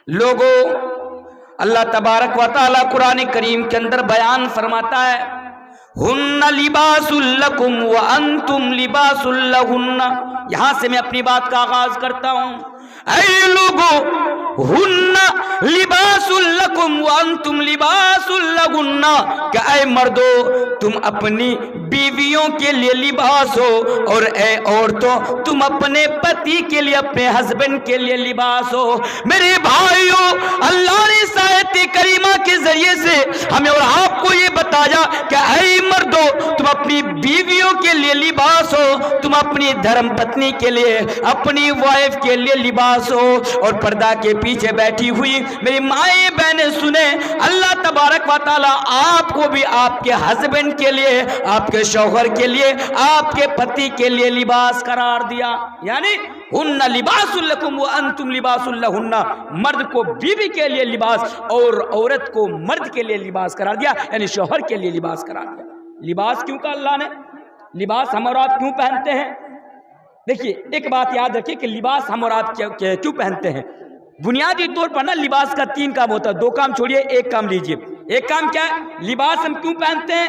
لوگوں، اللہ تبارک و تعالی قرآن کریم کے اندر بیان فرماتا ہے ہن لباس لکم وانتم لباس لہن. یہاں سے میں اپنی بات کا آغاز کرتا ہوں. اے لوگوں، ہن لباس لکم وانتم لباس لہن، کہ اے مردو تم اپنی بیویوں کے لیے لباس ہو، اور اے عورتوں تم اپنے پتی کے لیے، اپنے ہسبینڈ کے لیے لباس ہو. میرے بھائیوں، اللہ نے اس آیت کریمہ کے ذریعے سے ہمیں اور آپ کو یہ بتایا کہ اے مردو تم اپنی بیویوں کے لیے لباس ہو، تم اپنی دھرم پتنی کے لیے، اپنی وائف کے لیے لباس ہو. اور پردہ کے پیچھے بیٹھی ہوئی میری مائیں بہنیں سنیں، اللہ تبارک و تعالی آپ کو بھی آپ کے ہسبینڈ کے لیے، آپ کے شوہر کے لیے، آپ کے پتی کے لیے لباس قرار دیا. یعنی ہن لباس لکم وانتم لباس لہن، مرد کو بیوی کے لیے لباس اور عورت کو مرد کے لیے لباس قرار دیا، یعنی شوہر کے لیے لباس قرار دیا. لباس کیوں کہا اللہ نے؟ لباس ہم اور آپ کیوں پہنتے ہیں؟ دیکھیے ایک بات یاد رکھیے کہ لباس ہم اور آپ کیوں پہنتے ہیں. بنیادی طور پر نا لباس کا 3 کام ہوتا ہے. 2 کام چھوڑیے، 1 کام لیجئے. ایک کام کیا ہے؟ لباس ہم کیوں پہنتے ہیں؟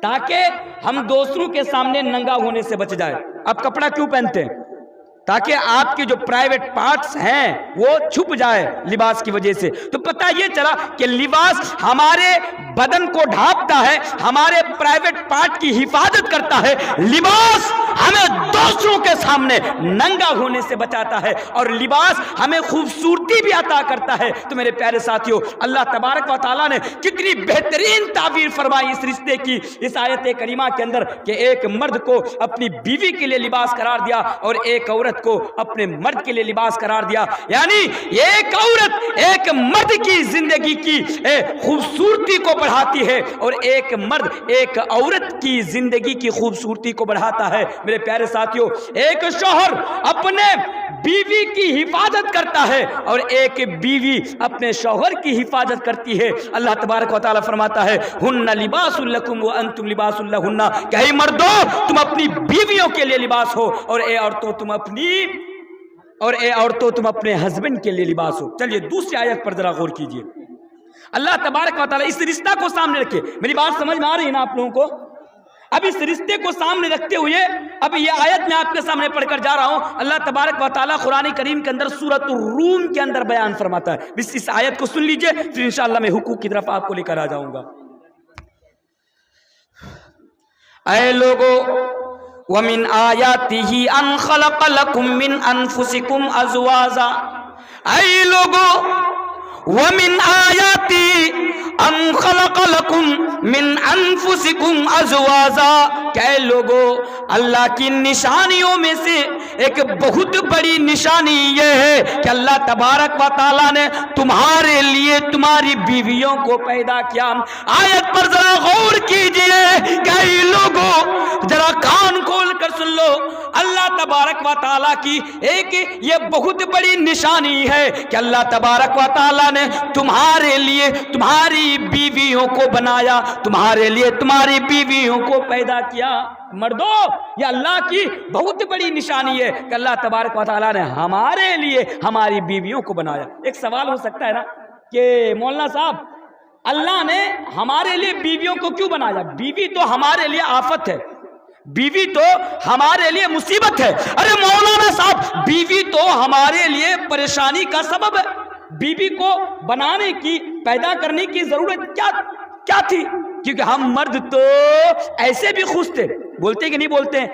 تاکہ ہم دوسروں کے سامنے ننگا ہونے سے بچ جائے. اب کپڑا کیوں پہنتے ہیں؟ تاکہ آپ کے جو پرائیویٹ پارٹس ہیں وہ چھپ جائے لباس کی وجہ سے. تو پتہ یہ چلا کہ لباس ہمارے بدن کو ڈھانپتا ہے، ہمارے پرائیویٹ پارٹ کی حفاظت کرتا ہے. لباس ہمیں دوسروں کے سامنے ننگا ہونے سے بچاتا ہے، اور لباس ہمیں خوبصورتی بھی عطا کرتا ہے. تو میرے پیارے ساتھیوں، اللہ تبارک و تعالیٰ نے کتنی بہترین تعبیر فرمائی اس رشتے کی اس آیت کریمہ کے اندر کہ ایک مرد کو اپنی بیوی کے لیے لباس قرار دیا اور ایک عورت کو اپنے مرد کے لیے لباس قرار دیا. یعنی ایک عورت ایک مرد کی زندگی کی خوبصورتی کو بڑھاتی ہے، اور ایک مرد ایک عورت کی زندگی کی خوبصورتی کو بڑھاتا ہے. میرے پیارے ساتھیوں، ایک شوہر اپنے بیوی کی حفاظت کرتا ہے اور ایک بیوی اپنے شوہر کی حفاظت کرتی ہے. اللہ تبارک و تعالی فرماتا ہے ہن لباس لکم وانتم لباس لہن، کہ اے مردو تم اپنی بیویوں کے لیے لباس ہو، اور اے عورتوں تم اپنے ہسبینڈ کے لیے لباس ہو. چلیے دوسری آیت پر ذرا غور کیجئے. اللہ تبارک و تعالی اس رشتہ کو سامنے رکھے. میری بات سمجھ میں آ رہی ہے نا آپ لوگوں کو؟ اب اس رشتے کو سامنے رکھتے ہوئے اب یہ آیت میں آپ کے سامنے پڑھ کر جا رہا ہوں. اللہ تبارک و تعالی قرآن کریم کے اندر سورۃ الروم کے اندر بیان فرماتا ہے. اس آیت کو سن لیجئے، پھر انشاءاللہ میں حقوق کی طرف آپ کو لے کر آ جاؤں گا. اے لوگو، وَمِنْ آيَاتِهِ أَنْ خَلَقَ لَكُم مِّنْ أَنفُسِكُمْ أَزْوَاجًا. اے لوگو، وَمِنْ آيَاتِهِ أَنْ خَلَقَ لَكُم مِّنْ أَنفُسِكُمْ أَزْوَاجًا، کہ اے لوگو اللہ کی نشانیوں میں سے ایک بہت بڑی نشانی یہ ہے کہ اللہ تبارک و تعالیٰ نے تمہارے لیے تمہاری بیویوں کو پیدا کیا. آیت پر ذرا غور کیجئے کہ اے لوگو ذرا کان کھول کر سن لو. اللہ تبارک و تعالیٰ کی ایک یہ بہت بڑی نشانی ہے کہ اللہ تبارک و تعالیٰ نے تمہارے لیے تمہاری بیویوں کو بنایا، تمہارے لیے تمہاری بیویوں کو پیدا کیا. مردو، یہ اللہ کی بہت بڑی نشانی ہے کہ اللہ تبارک و تعالیٰ نے ہمارے لیے ہماری بیویوں کو بنایا. ایک سوال ہو سکتا ہے نا کہ مولانا صاحب اللہ نے ہمارے لیے بیویوں کو کیوں بنایا؟ بیوی تو ہمارے لیے آفت ہے، بیوی تو ہمارے لیے مصیبت ہے. ارے مولانا صاحب، بیوی تو ہمارے لیے پریشانی کا سبب ہے. بیوی کو بنانے کی، پیدا کرنے کی ضرورت کیا تھی؟ کیونکہ ہم مرد تو ایسے بھی خوش تھے. بولتے کہ نہیں بولتے ہیں؟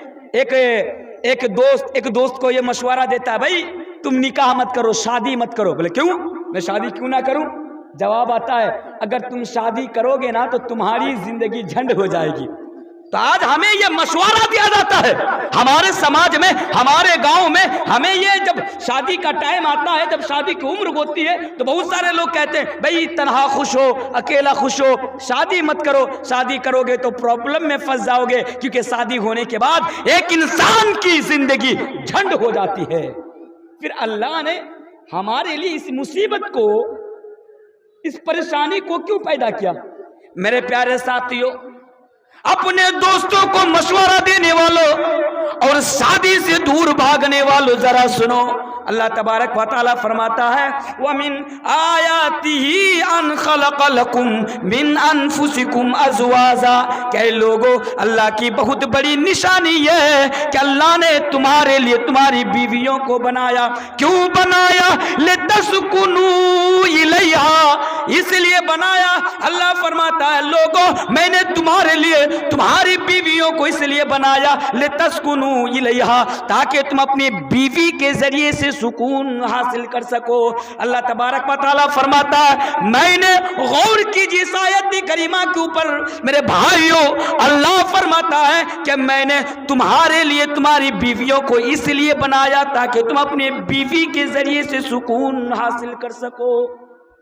ایک دوست کو یہ مشورہ دیتا ہے، بھائی تم نکاح مت کرو، شادی مت کرو. بولے کیوں؟ میں شادی کیوں نہ کروں؟ جواب آتا ہے اگر تم شادی کرو گے نا تو تمہاری زندگی جھنڈ ہو جائے گی. تو آج ہمیں یہ مشورہ دیا جاتا ہے ہمارے سماج میں، ہمارے گاؤں میں. ہمیں یہ جب شادی کا ٹائم آتا ہے، جب شادی کی عمر ہوتی ہے تو بہت سارے لوگ کہتے ہیں بھئی تنہا خوش ہو، اکیلا خوش ہو، شادی مت کرو. شادی کرو گے تو پرابلم میں پھنس جاؤ گے، کیونکہ شادی ہونے کے بعد ایک انسان کی زندگی جھنڈ ہو جاتی ہے. پھر اللہ نے ہمارے لیے اس مصیبت کو، اس پریشانی کو کیوں پیدا کیا؟ میرے پیارے ساتھیوں، اپنے دوستوں کو مشورہ دینے والوں اور شادی سے دور بھاگنے والوں ذرا سنو. اللہ تبارک و تعالیٰ فرماتا ہے وَمِنْ آیَاتِهِ أَنْ خَلَقَ لَكُمْ مِنْ أَنفُسِكُمْ أَزْوَاجًا کہ لوگو اللہ کی بہت بڑی نشانی یہ ہے کہ اللہ نے تمہارے لیے تمہاری بیویوں کو بنایا. کیوں بنایا؟ لِتَسْكُنُوا إِلَيْهَا اس لیے بنایا. اللہ فرماتا ہے لوگو میں نے تمہارے لیے تمہاری بیویوں کو اس لیے بنایا لِتَسْكُنُوا إِلَيْهَا تاکہ تم اپنی بیوی کے ذریعے سے سکون حاصل کر سکو. اللہ تبارک و تعالیٰ فرماتا ہے میں نے غور کیجیے اس آیت کریمہ کے اوپر میرے بھائیوں. اللہ فرماتا ہے کہ میں نے تمہارے لیے تمہاری بیویوں کو اس لیے بنایا تاکہ تم اپنے بیوی کے ذریعے سے سکون حاصل کر سکو.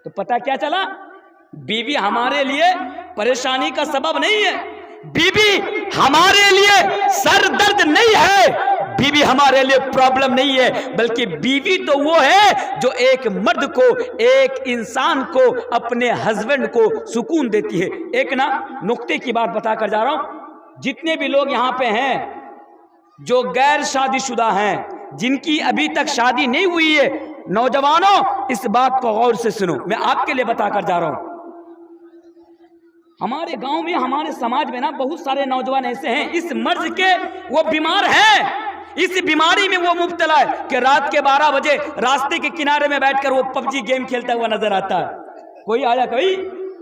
تو پتہ کیا چلا؟ بیوی ہمارے لیے پریشانی کا سبب نہیں ہے, بیوی ہمارے لیے سر درد نہیں ہے, بیوی ہمارے لیے پرابلم نہیں ہے, بلکہ بیوی تو وہ ہے جو ایک مرد کو ایک انسان کو اپنے ہسبینڈ کو سکون دیتی ہے. ایک نقطے کی بات بتا کر جا رہا ہوں. جتنے بھی لوگ یہاں پہ ہیں جو غیر شادی شدہ ہیں جن کی ابھی تک شادی نہیں ہوئی ہے, نوجوانوں اس بات کو غور سے سنو, میں آپ کے لیے بتا کر جا رہا ہوں. ہمارے گاؤں میں ہمارے سماج میں بہت سارے نوجوان ایسے ہیں اس مرض کے وہ بیمار ہیں, اس بیماری میں وہ مبتلا ہے کہ رات کے 12 بجے راستے کے کنارے میں بیٹھ کر وہ پبجی گیم کھیلتا ہوا نظر آتا ہے. کوئی آیا کوئی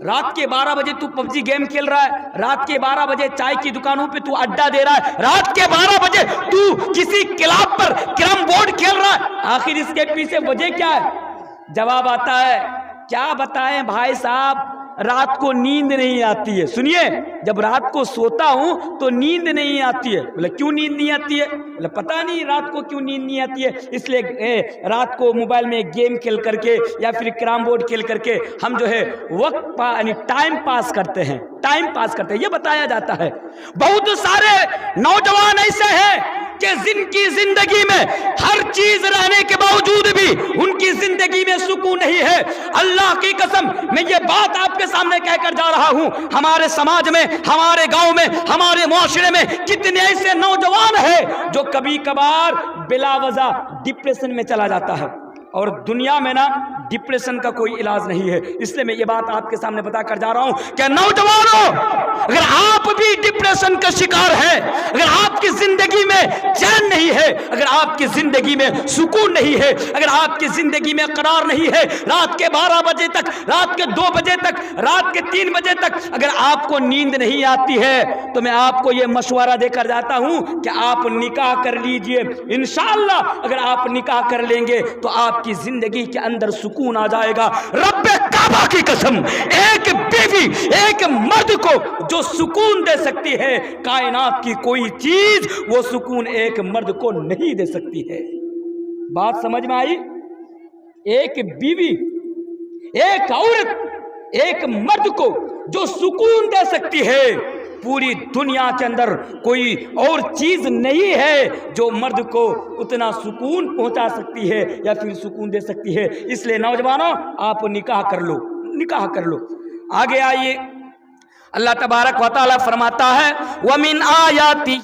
رات کے 12 بجے تو پبجی گیم کھیل رہا ہے, رات کے 12 بجے چائے کی دکانوں پہ تو اڈا دے رہا ہے, رات کے 12 بجے تو کسی کلاب پر کیرم بورڈ کھیل رہا ہے, آخر اس کے پیچھے وجہ کیا ہے؟ جواب آتا ہے کیا بتائیں بھائی صاحب, رات کو نیند نہیں آتی ہے. سنیے, جب رات کو سوتا ہوں تو نیند نہیں آتی ہے. بولے کیوں نیند نہیں آتی ہے؟ بولے پتہ نہیں رات کو کیوں نیند نہیں آتی ہے, اس لیے رات کو موبائل میں گیم کھیل کر کے یا پھر کیرم بورڈ کھیل کر کے ہم جو ہے وقت یعنی ٹائم پاس کرتے ہیں, یہ بتایا جاتا ہے. بہت سارے نوجوان ایسے ہیں کہ جن کی زندگی میں ہر چیز رہنے کے باوجود بھی ان کی زندگی میں سکون نہیں ہے. اللہ کی قسم میں یہ بات آپ کے سامنے کہہ کر جا رہا ہوں, ہمارے سماج میں, ہمارے گاؤں میں, ہمارے معاشرے میں کتنے ایسے نوجوان ہیں جو کبھی کبھار بلا وجہ ڈپریشن میں چلا جاتا ہے, اور دنیا میں ڈپریشن کا کوئی علاج نہیں ہے. اس لیے میں یہ بات آپ کے سامنے بتا کر جا رہا ہوں کہ نوجوانوں اگر آپ بھی ڈپریشن کا شکار ہیں, اگر آپ کی زندگی میں چین نہیں ہے, اگر آپ کی زندگی میں سکون نہیں ہے, اگر آپ کی زندگی میں قرار نہیں ہے, رات کے 12 بجے تک, رات کے 2 بجے تک, رات کے 3 بجے تک اگر آپ کو نیند نہیں آتی ہے تو میں آپ کو یہ مشورہ دے کر جاتا ہوں کہ آپ نکاح کر لیجئے. انشاءاللہ اگر آپ نکاح کر لیں گے تو آپ کی زندگی کے اندر سکون آ جائے گا. رب کعبہ کی قسم, ایک بیوی ایک مرد کو جو سکون دے سکتی ہے کائنات کی کوئی چیز وہ سکون ایک مرد کو نہیں دے سکتی ہے. بات سمجھ میں آئی؟ ایک بیوی, ایک عورت, ایک مرد کو جو سکون دے سکتی ہے پوری دنیا کے اندر کوئی اور چیز نہیں ہے جو مرد کو اتنا سکون پہنچا سکتی ہے یا پھر سکون دے سکتی ہے. اس لیے نوجوانوں آپ نکاح کر لو, نکاح کر لو. آگے آئیے, اللہ تبارک و تعالیٰ فرماتا ہے وَمِنْ آیَاتِ